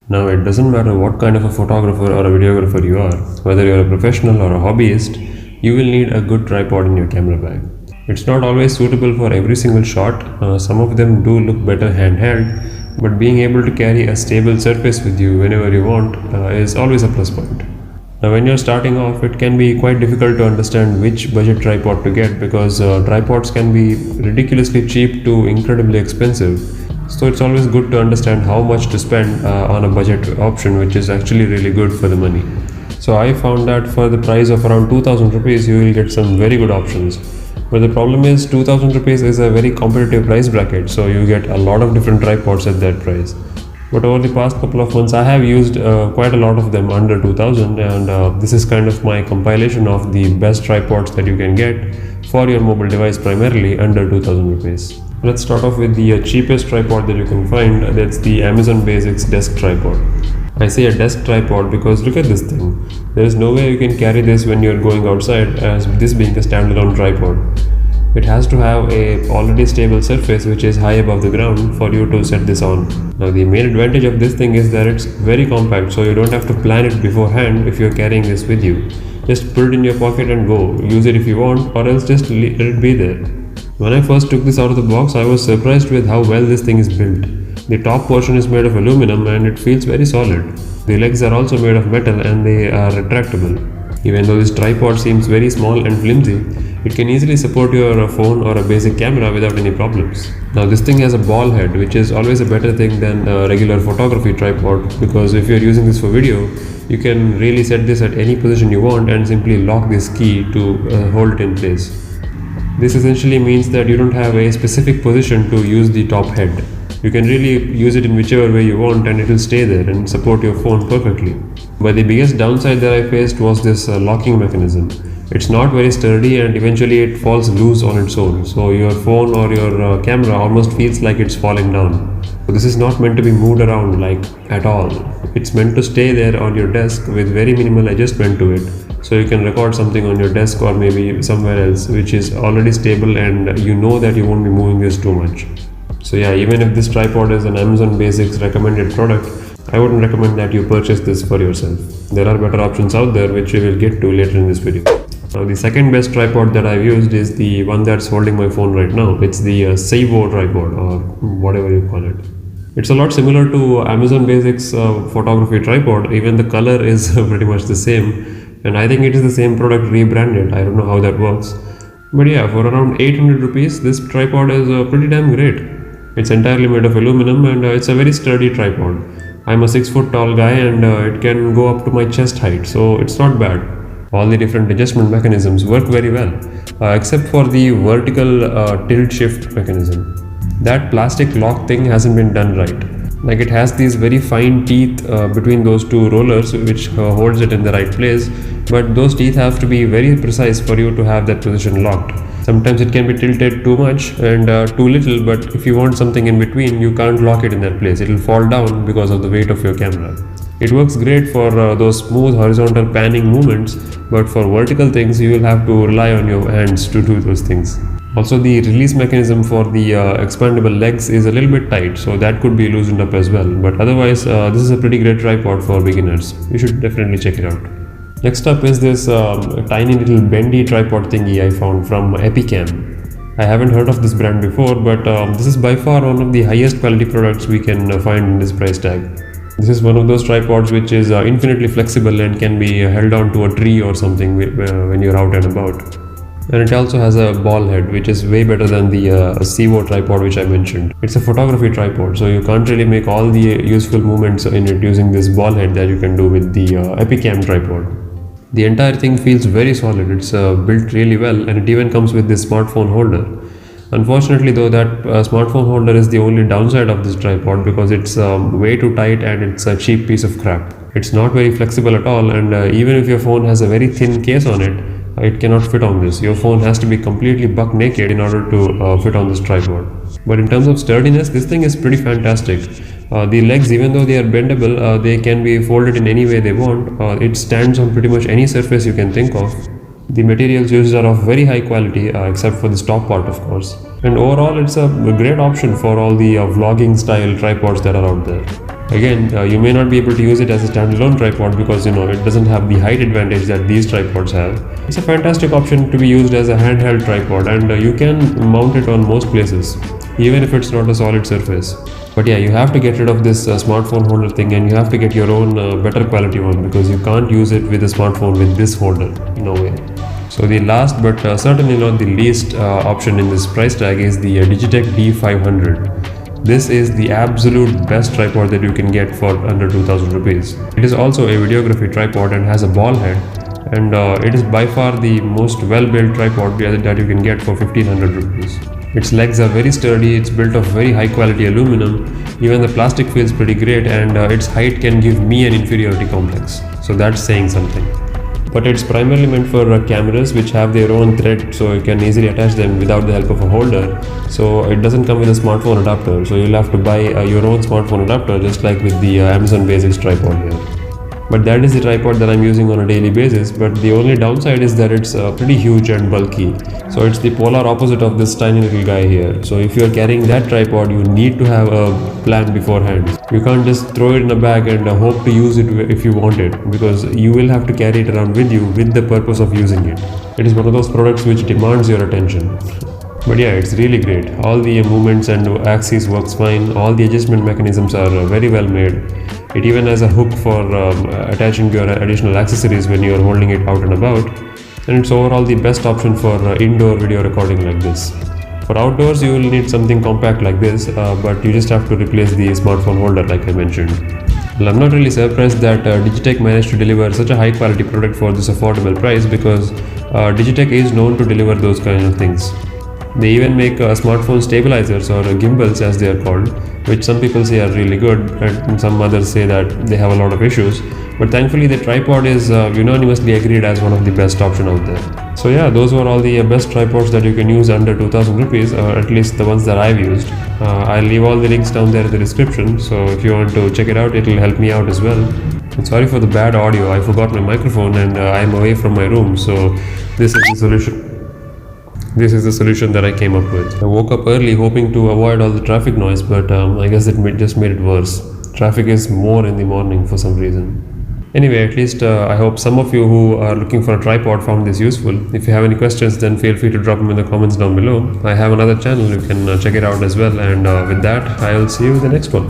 Now, it doesn't matter what kind of a photographer or a videographer you are, whether you're a professional or a hobbyist, you will need a good tripod in your camera bag. It's not always suitable for every single shot. Some of them do look better handheld, but being able to carry a stable surface with you whenever you want is always a plus point. Now, when you're starting off, it can be quite difficult to understand which budget tripod to get because tripods can be ridiculously cheap to incredibly expensive. So it's always good to understand how much to spend on a budget option, which is actually really good for the money. So I found that for the price of around 2000 rupees, you will get some very good options. But the problem is 2000 rupees is a very competitive price bracket, so you get a lot of different tripods at that price. But over the past couple of months, I have used quite a lot of them under 2000, and this is kind of my compilation of the best tripods that you can get for your mobile device, primarily under 2000 rupees. Let's start off with the cheapest tripod that you can find. That's the Amazon Basics desk tripod. I say a desk tripod because look at this thing. There is no way you can carry this when you're going outside, as this being a standalone tripod. It has to have a already stable surface which is high above the ground for you to set this on. Now, the main advantage of this thing is that it's very compact, so you don't have to plan it beforehand if you're carrying this with you. Just put it in your pocket and go. Use it if you want, or else just let it be there. When I first took this out of the box, I was surprised with how well this thing is built. The top portion is made of aluminum and it feels very solid. The legs are also made of metal and they are retractable. Even though this tripod seems very small and flimsy, it can easily support your phone or a basic camera without any problems. Now, this thing has a ball head, which is always a better thing than a regular photography tripod, because if you're using this for video, you can really set this at any position you want and simply lock this key to hold it in place. This essentially means that you don't have a specific position to use the top head. You can really use it in whichever way you want and it will stay there and support your phone perfectly. But the biggest downside that I faced was this locking mechanism. It's not very sturdy and eventually it falls loose on its own. So your phone or your camera almost feels like it's falling down. So this is not meant to be moved around like at all. It's meant to stay there on your desk with very minimal adjustment to it. So you can record something on your desk or maybe somewhere else which is already stable and you know that you won't be moving this too much. So yeah, even if this tripod is an Amazon Basics recommended product, I wouldn't recommend that you purchase this for yourself. There are better options out there which we will get to later in this video. Now, the second best tripod that I've used is the one that's holding my phone right now. It's the Seivo tripod or whatever you call it. It's a lot similar to Amazon Basics photography tripod. Even the color is pretty much the same, and I think it is the same product rebranded. I don't know how that works, but yeah, for around 800 rupees, this tripod is pretty damn great. It's entirely made of aluminum and it's a very sturdy tripod. I'm a 6 foot tall guy and it can go up to my chest height, so it's not bad. All the different adjustment mechanisms work very well, except for the vertical tilt shift mechanism. That plastic lock thing hasn't been done right. Like, it has these very fine teeth between those two rollers which holds it in the right place, but those teeth have to be very precise for you to have that position locked. Sometimes it can be tilted too much and too little, but if you want something in between, you can't lock it in that place. It will fall down because of the weight of your camera. It works great for those smooth horizontal panning movements, but for vertical things, you will have to rely on your hands to do those things. Also, the release mechanism for the expandable legs is a little bit tight, so that could be loosened up as well. But otherwise, this is a pretty great tripod for beginners. You should definitely check it out. Next up is this tiny little bendy tripod thingy I found from Epicam. I haven't heard of this brand before, but this is by far one of the highest quality products we can find in this price tag. This is one of those tripods which is infinitely flexible and can be held onto a tree or something when you're out and about. And it also has a ball head, which is way better than the Seivo tripod which I mentioned. It's a photography tripod, so you can't really make all the useful movements in it using this ball head that you can do with the Epicam tripod. The entire thing feels very solid. It's built really well, and it even comes with this smartphone holder. Unfortunately though, that smartphone holder is the only downside of this tripod because it's way too tight and it's a cheap piece of crap. It's not very flexible at all, and even if your phone has a very thin case on it, it cannot fit on this. Your phone has to be completely buck naked in order to fit on this tripod. But in terms of sturdiness, this thing is pretty fantastic. The legs, even though they are bendable, they can be folded in any way they want. It stands on pretty much any surface you can think of. The materials used are of very high quality, except for this top part, of course. And overall, it's a great option for all the vlogging style tripods that are out there. Again, you may not be able to use it as a standalone tripod because it doesn't have the height advantage that these tripods have. It's a fantastic option to be used as a handheld tripod, and you can mount it on most places, even if it's not a solid surface. But yeah, you have to get rid of this smartphone holder thing, and you have to get your own better quality one, because you can't use it with a smartphone with this holder. No way. So the last but certainly not the least option in this price tag is the Digitech D500. This is the absolute best tripod that you can get for under 2000 rupees. It is also a videography tripod and has a ball head, and it is by far the most well-built tripod that you can get for 1500 rupees. Its legs are very sturdy, it's built of very high quality aluminum, even the plastic feels pretty great, and its height can give me an inferiority complex. So that's saying something. But it's primarily meant for cameras which have their own thread, so you can easily attach them without the help of a holder. So it doesn't come with a smartphone adapter, so you'll have to buy your own smartphone adapter, just like with the Amazon Basics tripod here. But that is the tripod that I'm using on a daily basis, but the only downside is that it's pretty huge and bulky. So it's the polar opposite of this tiny little guy here. So if you're carrying that tripod, you need to have a plan beforehand. You can't just throw it in a bag and hope to use it if you want it, because you will have to carry it around with you with the purpose of using it. It is one of those products which demands your attention. But yeah, it's really great. All the movements and axes works fine. All the adjustment mechanisms are very well made. It even has a hook for attaching your additional accessories when you are holding it out and about. And it's overall the best option for indoor video recording like this. For outdoors, you will need something compact like this, but you just have to replace the smartphone holder like I mentioned. Well, I'm not really surprised that Digitech managed to deliver such a high quality product for this affordable price, because Digitech is known to deliver those kind of things. They even make smartphone stabilizers, or gimbals as they are called, which some people say are really good and some others say that they have a lot of issues. But thankfully the tripod is unanimously agreed as one of the best option out there. So yeah, those were all the best tripods that you can use under 2000 rupees, or at least the ones that I've used. I'll leave all the links down there in the description, so if you want to check it out, it will help me out as well. And sorry for the bad audio, I forgot my microphone and I'm away from my room, so this is the solution. This is the solution that I came up with. I woke up early hoping to avoid all the traffic noise, but I guess it just made it worse. Traffic is more in the morning for some reason. Anyway, at least I hope some of you who are looking for a tripod found this useful. If you have any questions, then feel free to drop them in the comments down below. I have another channel, you can check it out as well, and with that, I will see you in the next one.